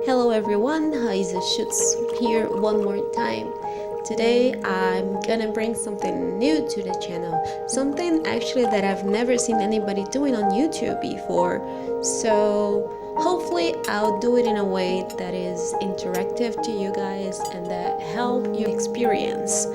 Hello everyone, Isa Schutz here one more time. Today I'm gonna bring something new to the channel, something actually that I've never seen anybody doing on YouTube before. So hopefully I'll do it in a way that is interactive to you guys and that help you experience.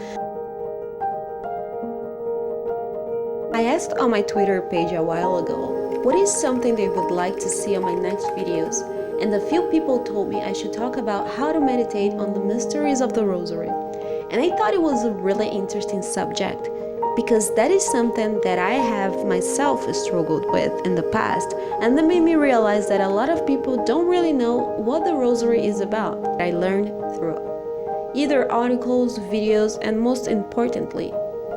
I asked on my Twitter page a while ago, what is something they would like to see on my next videos? And a few people told me I should talk about how to meditate on the mysteries of the Rosary. And I thought it was a really interesting subject because that is something that I have myself struggled with in the past, and that made me realize that a lot of people don't really know what the Rosary is about. I learned through either articles, videos, and most importantly,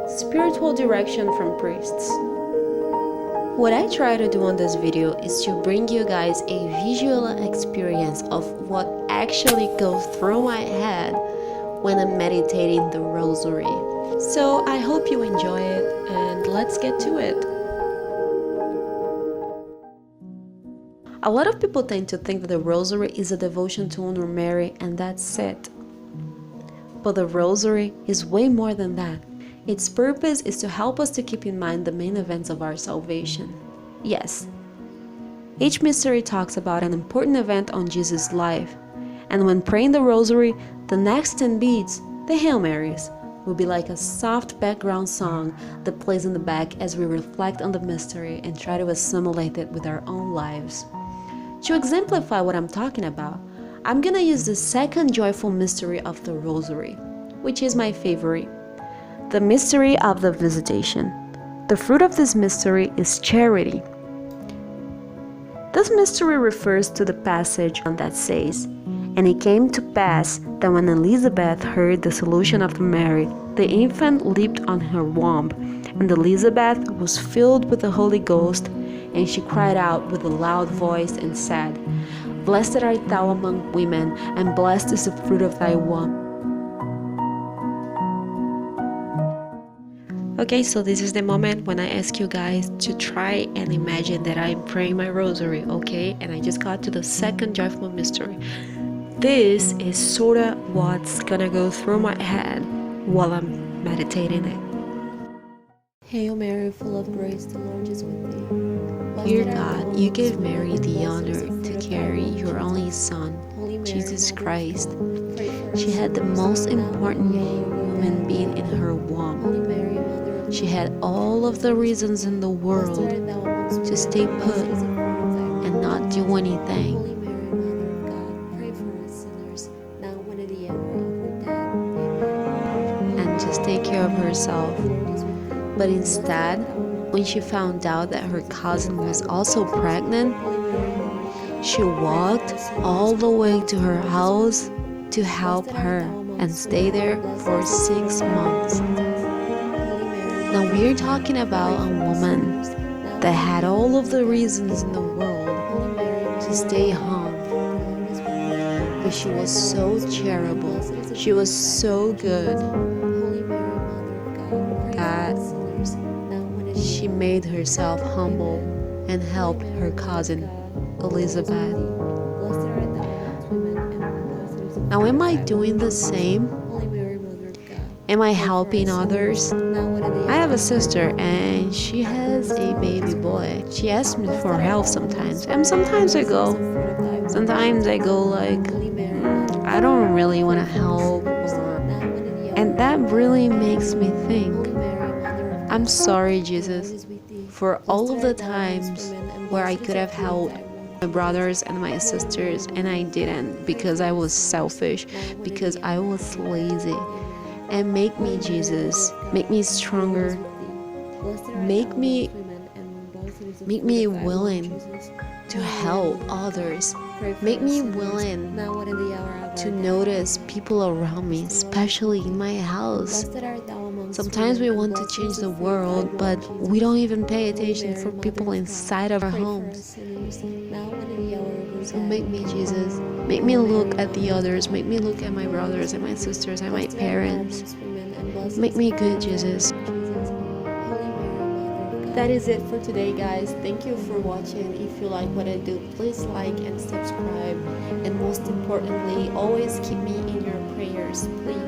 spiritual direction from priests. What I try to do on this video is to bring you guys a visual experience of what actually goes through my head when I'm meditating the Rosary. So I hope you enjoy it, and let's get to it. A lot of people tend to think that the Rosary is a devotion to honor Mary and that's it. But the Rosary is way more than that. Its purpose is to help us to keep in mind the main events of our salvation. Yes, each mystery talks about an important event on Jesus' life, and when praying the Rosary, the next 10 beads, the Hail Marys, will be like a soft background song that plays in the back as we reflect on the mystery and try to assimilate it with our own lives. To exemplify what I'm talking about, I'm gonna use the second joyful mystery of the Rosary, which is my favorite. The mystery of the Visitation. The fruit of this mystery is charity. This mystery refers to the passage that says, "And it came to pass that when Elizabeth heard the salutation of Mary, the infant leaped on her womb, and Elizabeth was filled with the Holy Ghost, and she cried out with a loud voice and said, Blessed art thou among women, and blessed is the fruit of thy womb." Okay, so this is the moment when I ask you guys to try and imagine that I'm praying my Rosary, okay? And I just got to the second joyful mystery. This is sort of what's gonna go through my head while I'm meditating it. Hail Mary, full of grace, the Lord is with thee. Dear God, you gave Mary the honor to carry your only Son, Jesus Christ. She had the most important human being in her womb. She had all of the reasons in the world to stay put and not do anything. And just take care of herself. But instead, when she found out that her cousin was also pregnant, she walked all the way to her house to help her and stay there for 6 months. Now we're talking about a woman that had all of the reasons in the world to stay home. But she was so charitable, she was so good that she made herself humble and helped her cousin Elizabeth. Now am I doing the same? Am I helping others? I have a sister and she has a baby boy. She asks me for help sometimes, and sometimes I go like, I don't really want to help, and that really makes me think, I'm sorry, Jesus, for all of the times where I could have helped my brothers and my sisters and I didn't because I was selfish, because I was lazy. And make me, Jesus, make me stronger, make me willing to help others, make me willing to notice people around me, especially in my house. Sometimes we want to change the world, but we don't even pay attention for people inside of our homes. So make me, Jesus, make me look at the others, make me look at my brothers and my sisters and my parents. Make me good, Jesus. That is it for today, guys. Thank you for watching. If you like what I do, please like and subscribe. And most importantly, always keep me in your prayers, please.